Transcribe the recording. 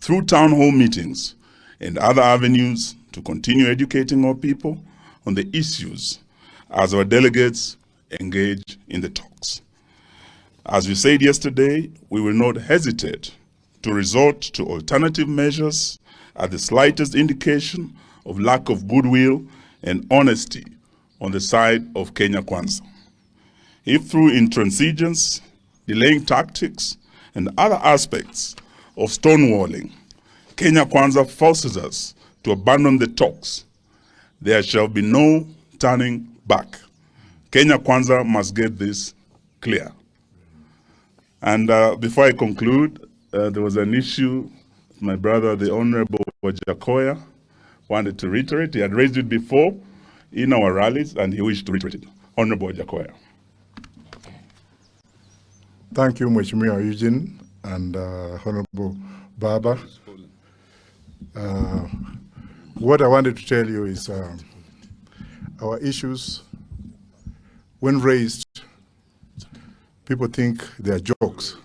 through town hall meetings and other avenues to continue educating our people on the issues as our delegates engage in the talks. As we said yesterday, we will not hesitate to resort to alternative measures at the slightest indication of lack of goodwill and honesty on the side of Kenya Kwanza. If through intransigence, delaying tactics, and other aspects of stonewalling, Kenya Kwanza forces us to abandon the talks, there shall be no turning back. Kenya Kwanza must get this clear. And before I conclude, there was an issue my brother, the Honorable Gachagua, wanted to reiterate. He had raised it before in our rallies, and he wished to reiterate it. Honorable Gachagua. Thank you, Mheshimiwa Eugene and Honorable Baba. What I wanted to tell you is our issues, when raised, people think they are jokes.